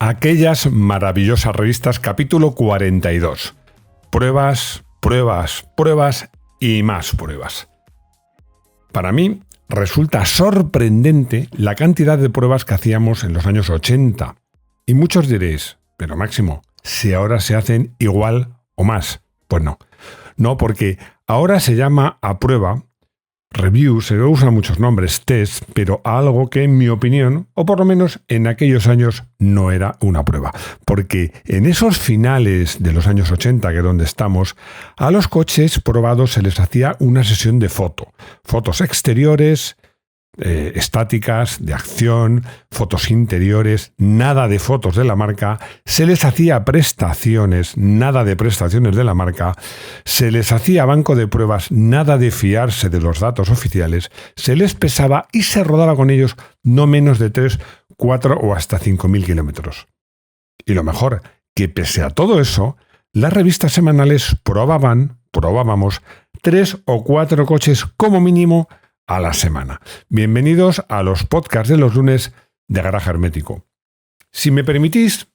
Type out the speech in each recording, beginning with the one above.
Aquellas maravillosas revistas, capítulo 42. Pruebas, pruebas, pruebas y más pruebas. Para mí resulta sorprendente la cantidad de pruebas que hacíamos en los años 80. Y muchos diréis, pero Máximo, si ahora se hacen igual o más. Pues no. No, porque ahora se llama a prueba review, se usan muchos nombres, test, pero a algo que en mi opinión, o por lo menos en aquellos años, no era una prueba. Porque en esos finales de los años 80, que es donde estamos, a los coches probados se les hacía una sesión de fotos exteriores, estáticas, de acción, fotos interiores, nada de fotos de la marca, se les hacía prestaciones, nada de prestaciones de la marca, se les hacía banco de pruebas, nada de fiarse de los datos oficiales, se les pesaba y se rodaba con ellos no menos de 3, 4 o hasta 5.000 kilómetros. Y lo mejor, que pese a todo eso, las revistas semanales probábamos 3 o 4 coches como mínimo a la semana. Bienvenidos a los podcasts de los lunes de Garaje Hermético. Si me permitís,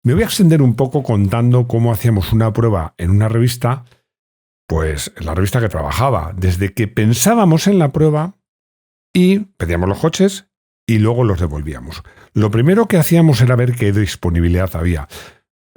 me voy a extender un poco contando cómo hacíamos una prueba en una revista, pues en la revista que trabajaba, desde que pensábamos en la prueba y pedíamos los coches y luego los devolvíamos. Lo primero que hacíamos era ver qué disponibilidad había.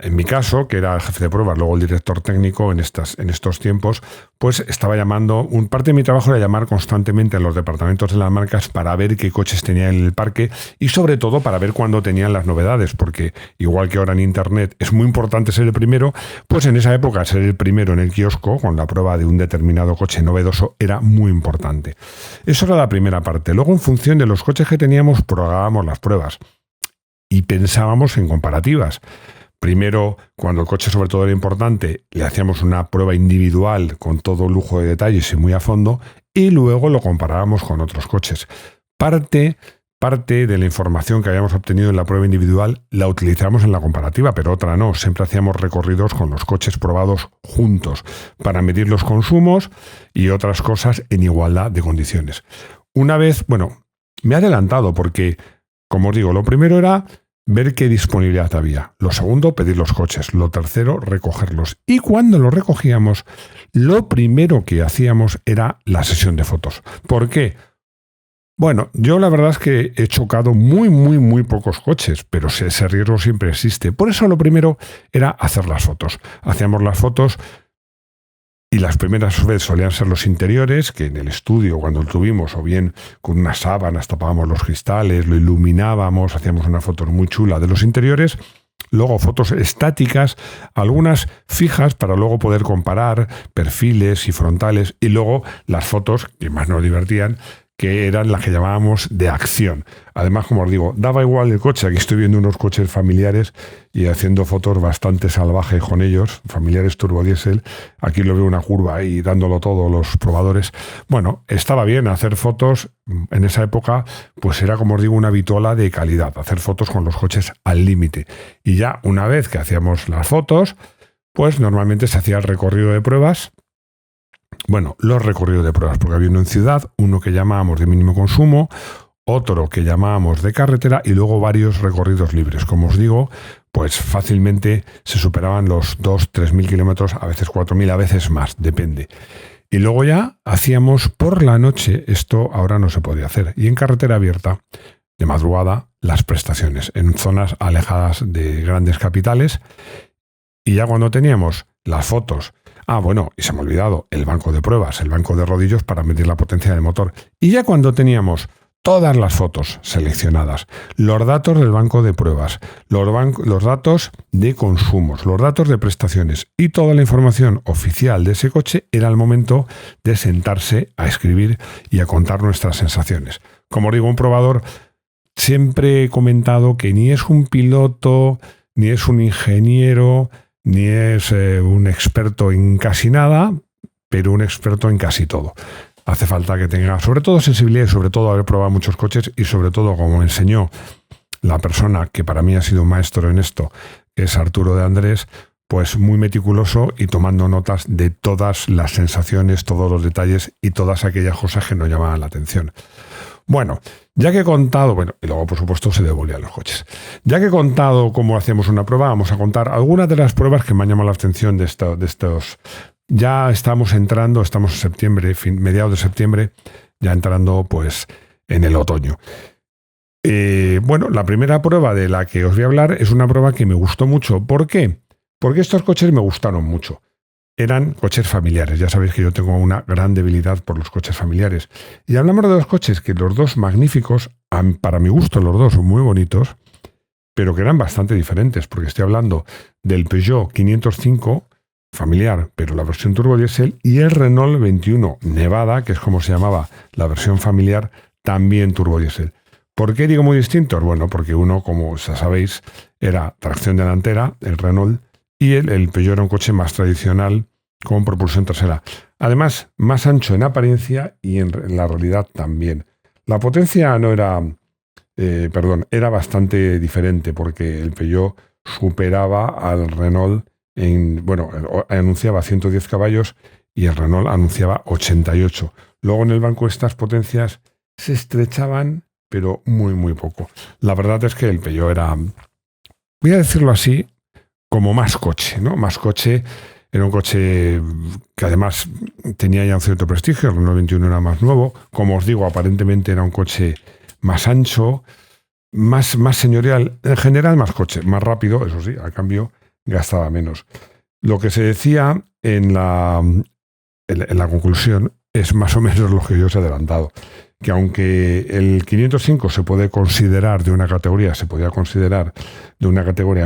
En mi caso, que era el jefe de pruebas, luego el director técnico en estos tiempos, pues estaba llamando, parte de mi trabajo era llamar constantemente a los departamentos de las marcas para ver qué coches tenían en el parque y sobre todo para ver cuándo tenían las novedades, porque igual que ahora en Internet es muy importante ser el primero, pues en esa época ser el primero en el kiosco con la prueba de un determinado coche novedoso era muy importante. Eso era la primera parte. Luego, en función de los coches que teníamos, probábamos las pruebas y pensábamos en comparativas. Primero, cuando el coche sobre todo era importante, le hacíamos una prueba individual con todo lujo de detalles y muy a fondo, y luego lo comparábamos con otros coches. Parte de la información que habíamos obtenido en la prueba individual la utilizamos en la comparativa, pero otra no. Siempre hacíamos recorridos con los coches probados juntos para medir los consumos y otras cosas en igualdad de condiciones. Una vez, me he adelantado porque, como os digo, lo primero era ver qué disponibilidad había. Lo segundo, pedir los coches. Lo tercero, recogerlos. Y cuando los recogíamos, lo primero que hacíamos era la sesión de fotos. ¿Por qué? Bueno, yo la verdad es que he chocado muy pocos coches, pero ese riesgo siempre existe. Por eso lo primero era hacer las fotos. Hacíamos las fotos y las primeras veces solían ser los interiores, que en el estudio, cuando lo tuvimos, o bien con unas sábanas tapábamos los cristales, lo iluminábamos, hacíamos una foto muy chula de los interiores. Luego fotos estáticas, algunas fijas para luego poder comparar perfiles y frontales. Y luego las fotos que más nos divertían, que eran las que llamábamos de acción. Además, como os digo, daba igual el coche. Aquí estoy viendo unos coches familiares y haciendo fotos bastante salvajes con ellos, familiares turbodiesel. Aquí lo veo una curva ahí dándolo todo los probadores. Bueno, estaba bien hacer fotos. En esa época, pues era, como os digo, una vitola de calidad. Hacer fotos con los coches al límite. Y ya una vez que hacíamos las fotos, pues normalmente se hacía el recorrido de pruebas. Bueno, los recorridos de pruebas, porque había uno en ciudad, uno que llamábamos de mínimo consumo, otro que llamábamos de carretera y luego varios recorridos libres. Como os digo, pues fácilmente se superaban los 2.000-3.000 kilómetros, a veces 4.000, a veces más, depende. Y luego ya hacíamos por la noche, esto ahora no se podía hacer, y en carretera abierta, de madrugada, las prestaciones, en zonas alejadas de grandes capitales. Y ya cuando teníamos las fotos, y se me ha olvidado, el banco de pruebas, el banco de rodillos para medir la potencia del motor. Y ya cuando teníamos todas las fotos seleccionadas, los datos del banco de pruebas, los datos de consumos, los datos de prestaciones y toda la información oficial de ese coche, era el momento de sentarse a escribir y a contar nuestras sensaciones. Como os digo, un probador, siempre he comentado que ni es un piloto, ni es un ingeniero, ni es un experto en casi nada, pero un experto en casi todo. Hace falta que tenga, sobre todo, sensibilidad y sobre todo haber probado muchos coches y sobre todo, como me enseñó la persona que para mí ha sido un maestro en esto, que es Arturo de Andrés, pues muy meticuloso y tomando notas de todas las sensaciones, todos los detalles y todas aquellas cosas que nos llamaban la atención. Bueno, ya que he contado, y luego por supuesto se devolvían los coches. Ya que he contado cómo hacemos una prueba, vamos a contar algunas de las pruebas que me han llamado la atención de estos. Ya estamos en septiembre, mediados de septiembre, ya entrando pues en el otoño. La primera prueba de la que os voy a hablar es una prueba que me gustó mucho. ¿Por qué? Porque estos coches me gustaron mucho. Eran coches familiares. Ya sabéis que yo tengo una gran debilidad por los coches familiares. Y hablamos de dos coches que los dos magníficos, para mi gusto los dos son muy bonitos, pero que eran bastante diferentes, porque estoy hablando del Peugeot 505 familiar, pero la versión turbodiesel, y el Renault 21 Nevada, que es como se llamaba la versión familiar, también turbodiesel. ¿Por qué digo muy distintos? Bueno, porque uno, como ya sabéis, era tracción delantera, el Renault, y el Peugeot era un coche más tradicional con propulsión trasera. Además, más ancho en apariencia y en la realidad también. La potencia no era... era bastante diferente porque el Peugeot superaba al Renault anunciaba 110 caballos y el Renault anunciaba 88. Luego en el banco estas potencias se estrechaban, pero muy, muy poco. La verdad es que el Peugeot era, voy a decirlo así, como más coche, ¿no? Más coche, era un coche que además tenía ya un cierto prestigio, el Renault 21 era más nuevo. Como os digo, aparentemente era un coche más ancho, más señorial, en general más coche, más rápido, eso sí, a cambio gastaba menos. Lo que se decía en la conclusión es más o menos lo que yo os he adelantado, que aunque el 505 se podía considerar de una categoría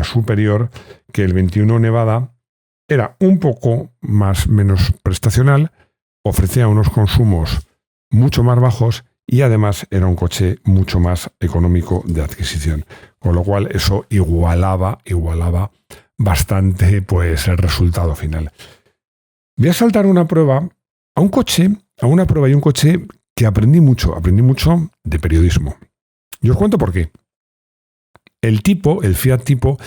superior, que el 21 Nevada era un poco menos prestacional, ofrecía unos consumos mucho más bajos y además era un coche mucho más económico de adquisición, con lo cual eso igualaba bastante pues el resultado final. Voy a saltar una prueba a un coche que aprendí mucho de periodismo. Y os cuento por qué. El Fiat Tipo,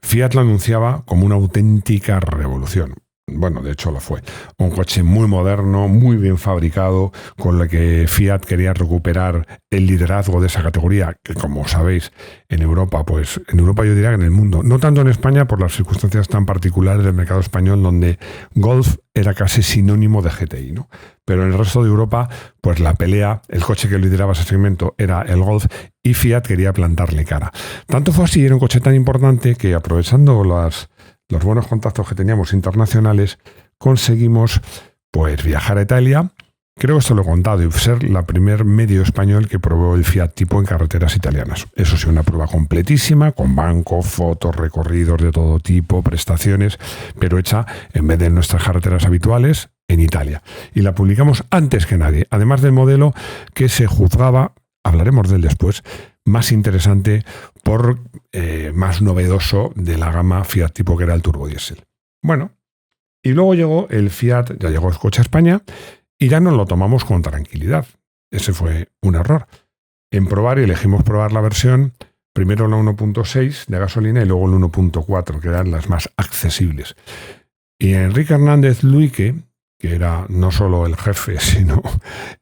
Fiat lo anunciaba como una auténtica revolución. Bueno, de hecho lo fue. Un coche muy moderno, muy bien fabricado, con el que Fiat quería recuperar el liderazgo de esa categoría, que como sabéis, en Europa yo diría que en el mundo, no tanto en España por las circunstancias tan particulares del mercado español, donde Golf era casi sinónimo de GTI, ¿no? Pero en el resto de Europa, pues la pelea, el coche que lideraba ese segmento era el Golf y Fiat quería plantarle cara. Tanto fue así, era un coche tan importante que aprovechando los buenos contactos que teníamos internacionales, conseguimos pues viajar a Italia. Creo que esto lo he contado, y ser la primer medio español que probó el Fiat Tipo en carreteras italianas. Eso sí, una prueba completísima, con banco, fotos, recorridos de todo tipo, prestaciones, pero hecha en vez de en nuestras carreteras habituales, en Italia. Y la publicamos antes que nadie, además del modelo que se juzgaba, hablaremos de él después, más interesante por más novedoso de la gama Fiat Tipo, que era el turbodiesel. Bueno, y luego llegó el coche a España y ya nos lo tomamos con tranquilidad. Ese fue un error. En probar, y elegimos probar la versión, primero la 1.6 de gasolina y luego el 1.4, que eran las más accesibles. Y Enrique Hernández Luique, que era no solo el jefe, sino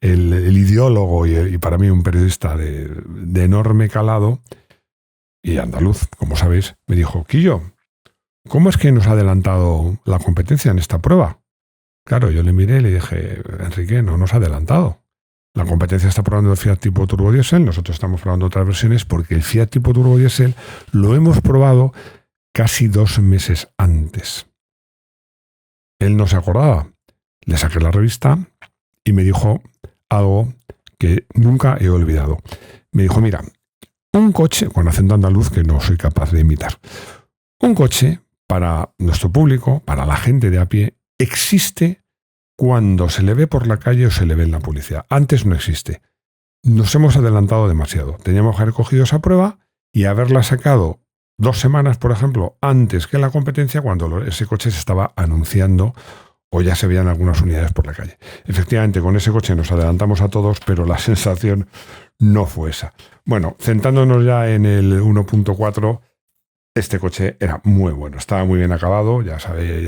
el ideólogo y para mí un periodista de enorme calado y andaluz, como sabéis, me dijo: Quillo, ¿cómo es que nos ha adelantado la competencia en esta prueba? Claro, yo le miré y le dije: Enrique, no nos ha adelantado. La competencia está probando el Fiat Tipo turbodiesel, nosotros estamos probando otras versiones, porque el Fiat Tipo turbodiesel lo hemos probado casi 2 meses antes. Él no se acordaba. Le saqué la revista y me dijo algo que nunca he olvidado. Me dijo: mira, un coche, con acento andaluz que no soy capaz de imitar, un coche para nuestro público, para la gente de a pie, existe cuando se le ve por la calle o se le ve en la publicidad. Antes no existe. Nos hemos adelantado demasiado. Teníamos que haber cogido esa prueba y haberla sacado 2 semanas, por ejemplo, antes que la competencia, cuando ese coche se estaba anunciando o ya se veían algunas unidades por la calle. Efectivamente, con ese coche nos adelantamos a todos, pero la sensación no fue esa. Bueno, centrándonos ya en el 1.4, este coche era muy bueno, estaba muy bien acabado. Ya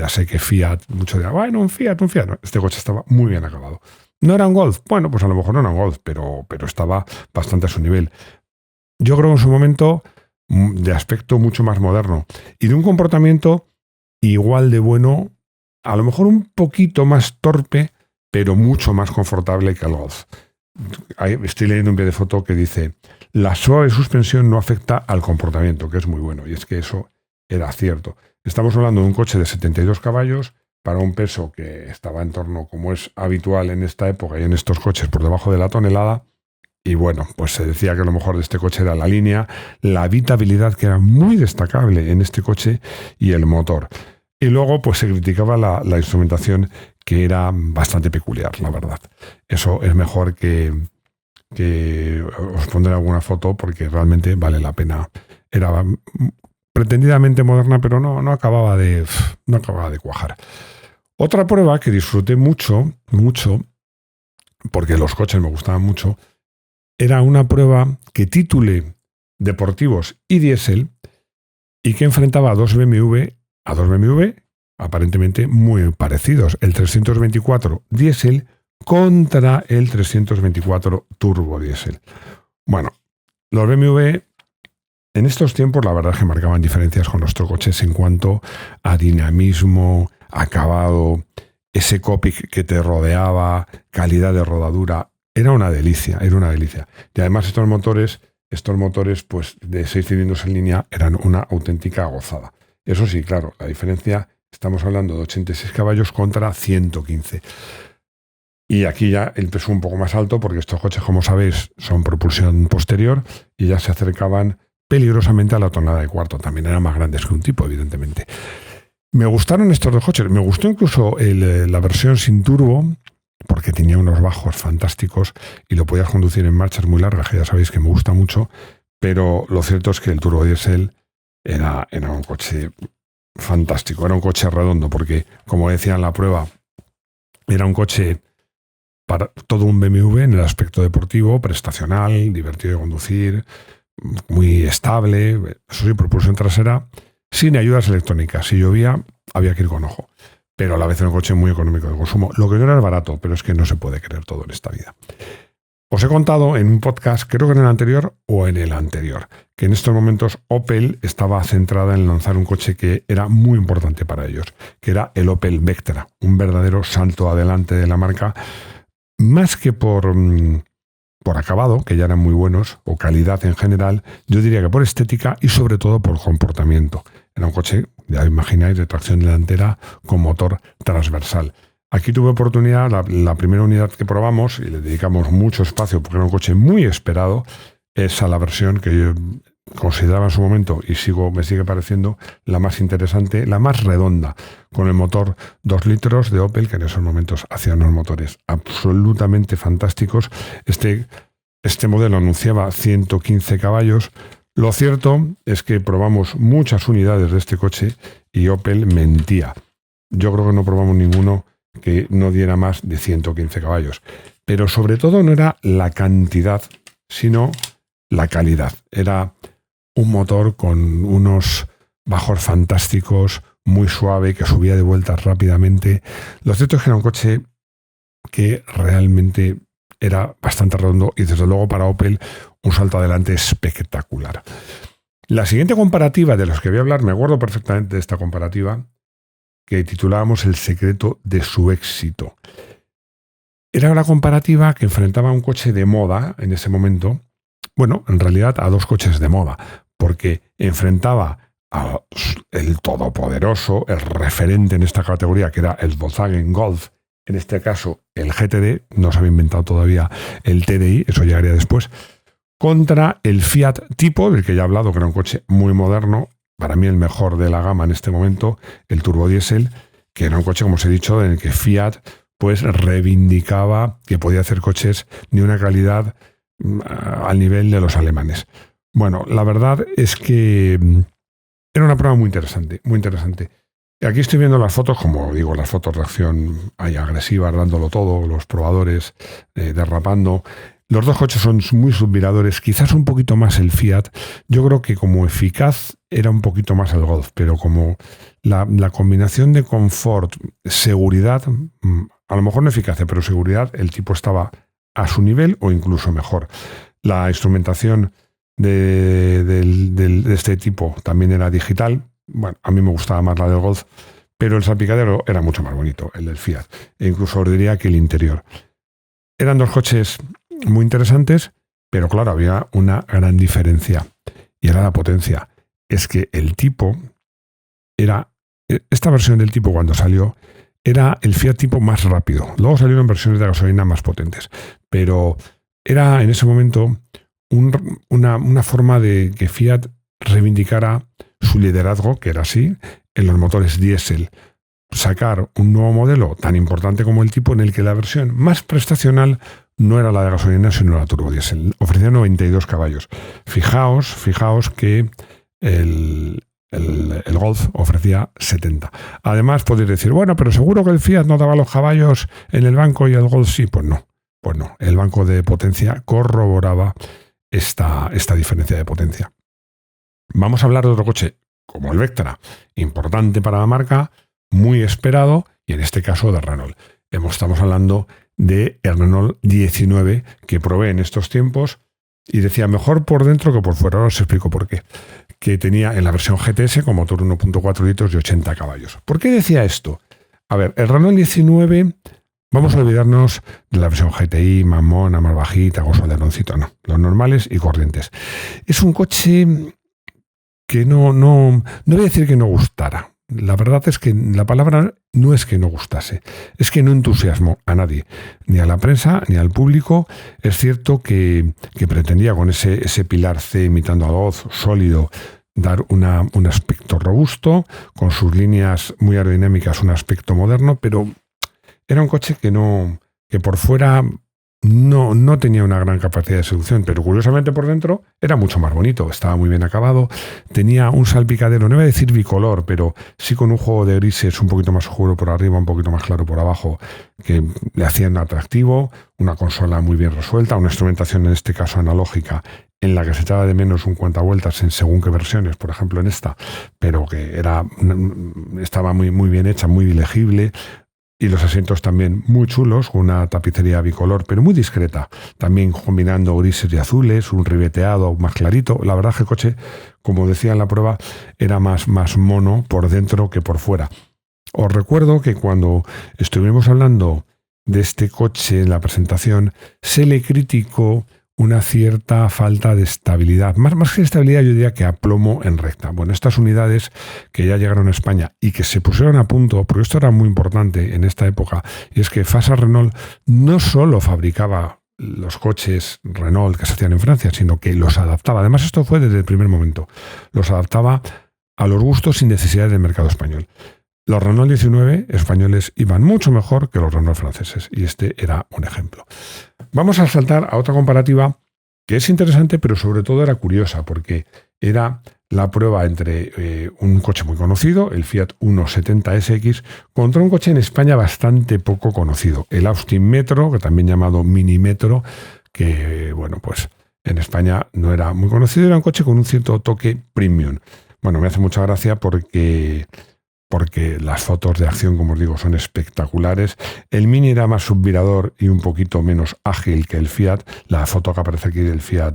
sé que Fiat, mucho dirán, bueno, un Fiat. No, este coche estaba muy bien acabado. ¿No era un Golf? Bueno, pues a lo mejor no era un Golf, pero estaba bastante a su nivel. Yo creo que en su momento de aspecto mucho más moderno y de un comportamiento igual de bueno, a lo mejor un poquito más torpe, pero mucho más confortable que el Golf. Estoy leyendo un pie de foto que dice: la suave suspensión no afecta al comportamiento, que es muy bueno, y es que eso era cierto. Estamos hablando de un coche de 72 caballos para un peso que estaba en torno, como es habitual en esta época y en estos coches, por debajo de la tonelada. Y bueno, pues se decía que lo mejor de este coche era la línea, la habitabilidad, que era muy destacable en este coche, y el motor. Y luego pues se criticaba la instrumentación, que era bastante peculiar, la verdad. Eso es mejor que os pondré alguna foto, porque realmente vale la pena. Era pretendidamente moderna, pero no acababa de cuajar. Otra prueba que disfruté mucho, porque los coches me gustaban mucho, era una prueba que titulé Deportivos y Diésel, y que enfrentaba a dos BMW aparentemente muy parecidos, el 324 diésel contra el 324 turbo diésel. Bueno, los BMW en estos tiempos la verdad es que marcaban diferencias con nuestros coches en cuanto a dinamismo, acabado, ese cockpit que te rodeaba, calidad de rodadura. Era una delicia. Y además estos motores pues de 6 cilindros en línea eran una auténtica gozada. Eso sí, claro, la diferencia, estamos hablando de 86 caballos contra 115. Y aquí ya el peso un poco más alto, porque estos coches, como sabéis, son propulsión posterior y ya se acercaban peligrosamente a la tonelada de cuarto. También eran más grandes que un tipo, evidentemente. Me gustaron estos dos coches. Me gustó incluso la versión sin turbo, porque tenía unos bajos fantásticos y lo podías conducir en marchas muy largas, que ya sabéis que me gusta mucho. Pero lo cierto es que el turbo diésel era un coche fantástico. Era un coche redondo, porque, como decía en la prueba, era un coche para todo un BMW en el aspecto deportivo, prestacional, divertido de conducir, muy estable, eso sí, propulsión trasera, sin ayudas electrónicas. Si llovía, había que ir con ojo. Pero a la vez era un coche muy económico de consumo. Lo que no era barato, pero es que no se puede querer todo en esta vida. Os he contado en un podcast, creo que en el anterior o en el anterior, que en estos momentos Opel estaba centrada en lanzar un coche que era muy importante para ellos, que era el Opel Vectra, un verdadero salto adelante de la marca, más que por acabado, que ya eran muy buenos, o calidad en general, yo diría que por estética y sobre todo por comportamiento. Era un coche, ya imagináis, de tracción delantera con motor transversal. Aquí tuve oportunidad, la primera unidad que probamos, y le dedicamos mucho espacio porque era un coche muy esperado, es a la versión que yo consideraba en su momento, y me sigue pareciendo la más interesante, la más redonda, con el motor 2 litros de Opel, que en esos momentos hacían unos motores absolutamente fantásticos. Este modelo anunciaba 115 caballos. Lo cierto es que probamos muchas unidades de este coche y Opel mentía. Yo creo que no probamos ninguno que no diera más de 115 caballos. Pero sobre todo no era la cantidad, sino la calidad. Era un motor con unos bajos fantásticos, muy suave, que subía de vueltas rápidamente. Lo cierto es que era un coche que realmente era bastante redondo y desde luego para Opel un salto adelante espectacular. La siguiente comparativa de los que voy a hablar, me acuerdo perfectamente de esta comparativa, que titulábamos El secreto de su éxito. Era una comparativa que enfrentaba a un coche de moda en ese momento. Bueno, en realidad a dos coches de moda, porque enfrentaba al todopoderoso, el referente en esta categoría, que era el Volkswagen Golf, en este caso el GTD, no se había inventado todavía el TDI, eso llegaría después, contra el Fiat Tipo, del que ya he hablado, que era un coche muy moderno, para mí el mejor de la gama en este momento, el turbodiesel, que era un coche, como os he dicho, en el que Fiat pues reivindicaba que podía hacer coches de una calidad al nivel de los alemanes. Bueno, la verdad es que era una prueba muy interesante, muy interesante. Aquí estoy viendo las fotos, como digo, las fotos de acción ahí agresivas, dándolo todo, los probadores derrapando. Los dos coches son muy subviradores, quizás un poquito más el Fiat. Yo creo que como eficaz era un poquito más el Golf, pero como la combinación de confort, seguridad, a lo mejor no eficacia, pero seguridad, el tipo estaba a su nivel o incluso mejor. La instrumentación de este tipo también era digital. Bueno, a mí me gustaba más la del Golf, pero el salpicadero era mucho más bonito, el del Fiat. E incluso os diría que el interior. Eran dos coches muy interesantes, pero claro, había una gran diferencia. Y era la potencia. Es que el tipo esta versión del tipo cuando salió, era el Fiat tipo más rápido. Luego salieron versiones de gasolina más potentes. Pero era en ese momento una forma de que Fiat reivindicara su liderazgo, que era así, en los motores diésel. Sacar un nuevo modelo tan importante como el tipo en el que la versión más prestacional no era la de gasolina, sino la turbodiesel. Ofrecía 92 caballos. Fijaos que el Golf ofrecía 70. Además, podéis decir, bueno, pero seguro que el Fiat no daba los caballos en el banco y el Golf sí. Pues no. El banco de potencia corroboraba esta diferencia de potencia. Vamos a hablar de otro coche, como el Vectra, importante para la marca, muy esperado, y en este caso de Renault. Estamos hablando de el Renault 19 que probé en estos tiempos y decía mejor por dentro que por fuera. Ahora os explico por qué. Que tenía en la versión GTS con motor 1.4 litros de 80 caballos. ¿Por qué decía esto? A ver, el Renault 19, vamos a olvidarnos de la versión GTI, más mona, más bajita, con su aleroncito, no. Los normales y corrientes. Es un coche que no voy a decir que no gustara. La verdad es que la palabra no es que no gustase, es que no entusiasmó a nadie, ni a la prensa ni al público. Es cierto que pretendía con ese pilar C imitando a Golf sólido dar un aspecto robusto, con sus líneas muy aerodinámicas, un aspecto moderno, pero era un coche que por fuera no tenía una gran capacidad de seducción, pero curiosamente por dentro era mucho más bonito, estaba muy bien acabado, tenía un salpicadero, no iba a decir bicolor, pero sí con un juego de grises un poquito más oscuro por arriba, un poquito más claro por abajo, que le hacían atractivo, una consola muy bien resuelta, una instrumentación en este caso analógica, en la que se echaba de menos un cuentavueltas en según qué versiones, por ejemplo en esta, pero que estaba muy bien hecha, muy legible. Y los asientos también muy chulos, con una tapicería bicolor, pero muy discreta. También combinando grises y azules, un ribeteado más clarito. La verdad que el coche, como decía en la prueba, era más mono por dentro que por fuera. Os recuerdo que cuando estuvimos hablando de este coche en la presentación, se le criticó una cierta falta de estabilidad. Más que estabilidad, yo diría que aplomo en recta. Bueno, estas unidades que ya llegaron a España y que se pusieron a punto, porque esto era muy importante en esta época, y es que Fasa Renault no solo fabricaba los coches Renault que se hacían en Francia, sino que los adaptaba. Además, esto fue desde el primer momento. Los adaptaba a los gustos y necesidades del mercado español. Los Renault 19 españoles iban mucho mejor que los Renault franceses, y este era un ejemplo. Vamos a saltar a otra comparativa que es interesante, pero sobre todo era curiosa, porque era la prueba entre un coche muy conocido, el Fiat 170 SX, contra un coche en España bastante poco conocido, el Austin Metro, que también llamado Mini Metro, que bueno, pues en España no era muy conocido, era un coche con un cierto toque premium. Bueno, me hace mucha gracia porque las fotos de acción, como os digo, son espectaculares. El Mini era más subvirador y un poquito menos ágil que el Fiat. La foto que aparece aquí del Fiat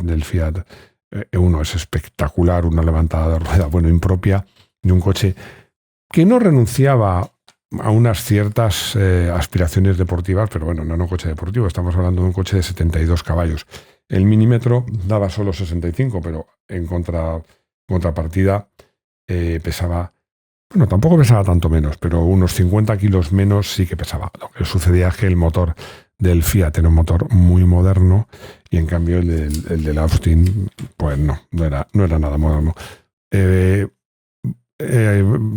E1 es espectacular, una levantada de rueda, impropia de un coche que no renunciaba a unas ciertas aspiraciones deportivas, pero bueno, no era un coche deportivo, estamos hablando de un coche de 72 caballos. El Mini Metro daba solo 65, pero en contrapartida pesaba... Bueno, tampoco pesaba tanto menos, pero unos 50 kilos menos sí que pesaba. Lo que sucedía es que el motor del Fiat era un motor muy moderno y en cambio el del Austin, pues no era nada moderno.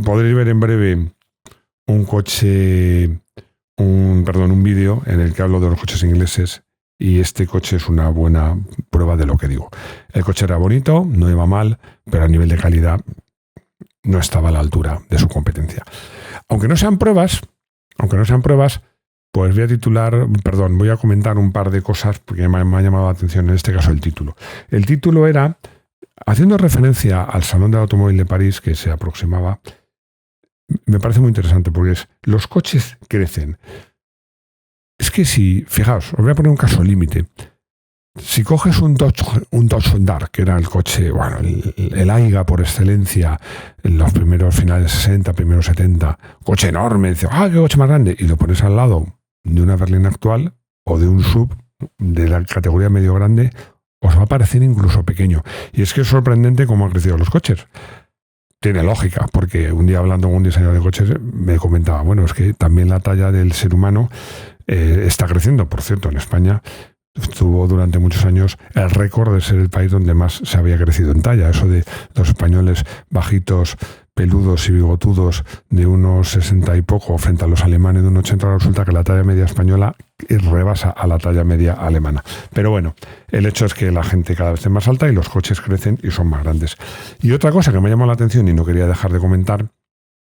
Podréis ver en breve un vídeo en el que hablo de los coches ingleses y este coche es una buena prueba de lo que digo. El coche era bonito, no iba mal, pero a nivel de calidad no estaba a la altura de su competencia. Aunque no sean pruebas, pues voy a comentar un par de cosas porque me ha llamado la atención, en este caso el título. El título era, haciendo referencia al Salón del Automóvil de París que se aproximaba, me parece muy interesante porque los coches crecen es que si, fijaos, os voy a poner un caso límite. Si coges un Dodge Dart, que era el coche, bueno, el Aiga por excelencia, en los primeros finales 60, primeros 70, coche enorme, dices, ¡ah, qué coche más grande! Y lo pones al lado de una berlina actual o de un sub de la categoría medio grande, os va a parecer incluso pequeño. Y es que es sorprendente cómo han crecido los coches. Tiene lógica, porque un día hablando con un diseñador de coches me comentaba, bueno, es que también la talla del ser humano está creciendo. Por cierto, en España tuvo durante muchos años el récord de ser el país donde más se había crecido en talla. Eso de los españoles bajitos, peludos y bigotudos de unos 60 y poco frente a los alemanes de unos 80, resulta que la talla media española rebasa a la talla media alemana. Pero bueno, el hecho es que la gente cada vez es más alta y los coches crecen y son más grandes. Y otra cosa que me llamó la atención y no quería dejar de comentar,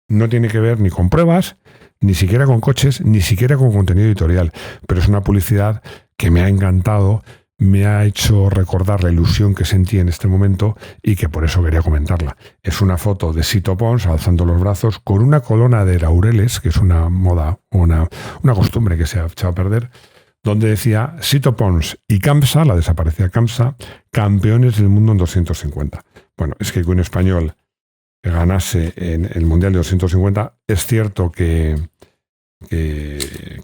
no tiene que ver ni con pruebas, ni siquiera con coches, ni siquiera con contenido editorial, pero es una publicidad que me ha encantado, me ha hecho recordar la ilusión que sentí en este momento y que por eso quería comentarla. Es una foto de Sito Pons alzando los brazos con una corona de laureles, que es una moda, una costumbre que se ha echado a perder, donde decía Sito Pons y Campsa, la desaparecida Campsa, campeones del mundo en 250. Bueno, es que un español que ganase en el Mundial de 250, es cierto que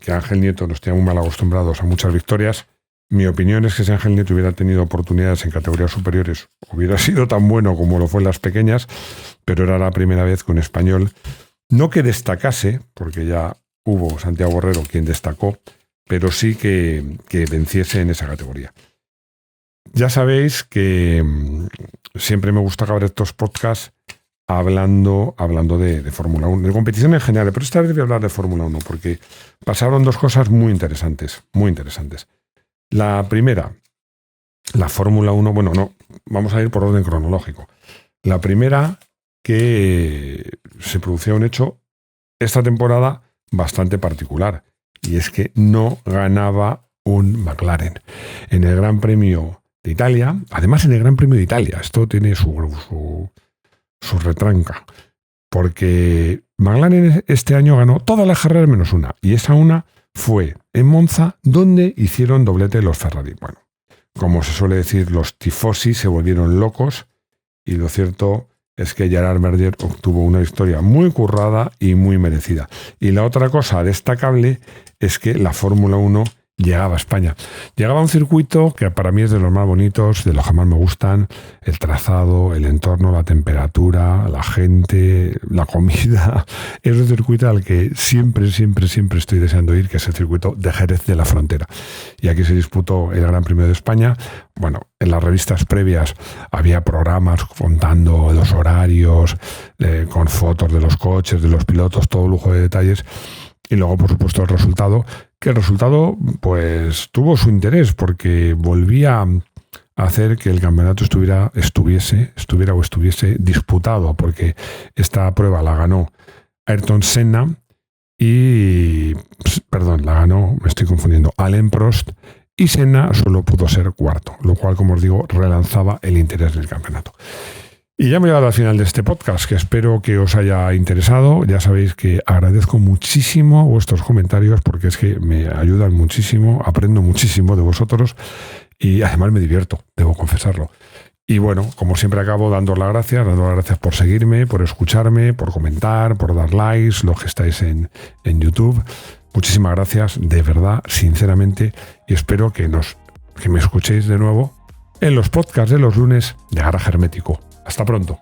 Ángel Nieto nos tenía muy mal acostumbrados a muchas victorias. Mi opinión es que si Ángel Nieto hubiera tenido oportunidades en categorías superiores, hubiera sido tan bueno como lo fue en las pequeñas, pero era la primera vez que un español, no que destacase, porque ya hubo Santiago Borrero quien destacó, pero sí que venciese en esa categoría. Ya sabéis que siempre me gusta acabar estos podcasts hablando de Fórmula 1, de competición en general, pero esta vez voy a hablar de Fórmula 1 porque pasaron dos cosas muy interesantes, muy interesantes. La primera, la Fórmula 1, bueno, no, vamos a ir por orden cronológico. La primera, que se producía un hecho esta temporada bastante particular, y es que no ganaba un McLaren. En el Gran Premio de Italia, además en el Gran Premio de Italia, esto tiene su retranca, porque McLaren este año ganó todas las carreras menos una, y esa una fue en Monza, donde hicieron doblete los Ferrari. Bueno, como se suele decir, los tifosi se volvieron locos, y lo cierto es que Gerard Berger obtuvo una victoria muy currada y muy merecida. Y la otra cosa destacable es que la Fórmula 1 llegaba a España. Llegaba a un circuito que para mí es de los más bonitos, de los que más me gustan, el trazado, el entorno, la temperatura, la gente, la comida. Es un circuito al que siempre estoy deseando ir, que es el circuito de Jerez de la Frontera. Y aquí se disputó el Gran Premio de España. Bueno, en las revistas previas había programas contando los horarios, con fotos de los coches, de los pilotos, todo lujo de detalles. Y luego, por supuesto, el resultado, que el resultado pues tuvo su interés porque volvía a hacer que el campeonato estuviese disputado, porque esta prueba la ganó Ayrton Senna Alain Prost, y Senna solo pudo ser cuarto, lo cual, como os digo, relanzaba el interés del campeonato. Y ya me he llegado al final de este podcast, que espero que os haya interesado. Ya sabéis que agradezco muchísimo vuestros comentarios porque es que me ayudan muchísimo, aprendo muchísimo de vosotros y además me divierto, debo confesarlo. Y bueno, como siempre acabo dando las gracias por seguirme, por escucharme, por comentar, por dar likes, los que estáis en YouTube. Muchísimas gracias, de verdad, sinceramente, y espero que me escuchéis de nuevo en los podcasts de los lunes de Garaje Hermético. Hasta pronto.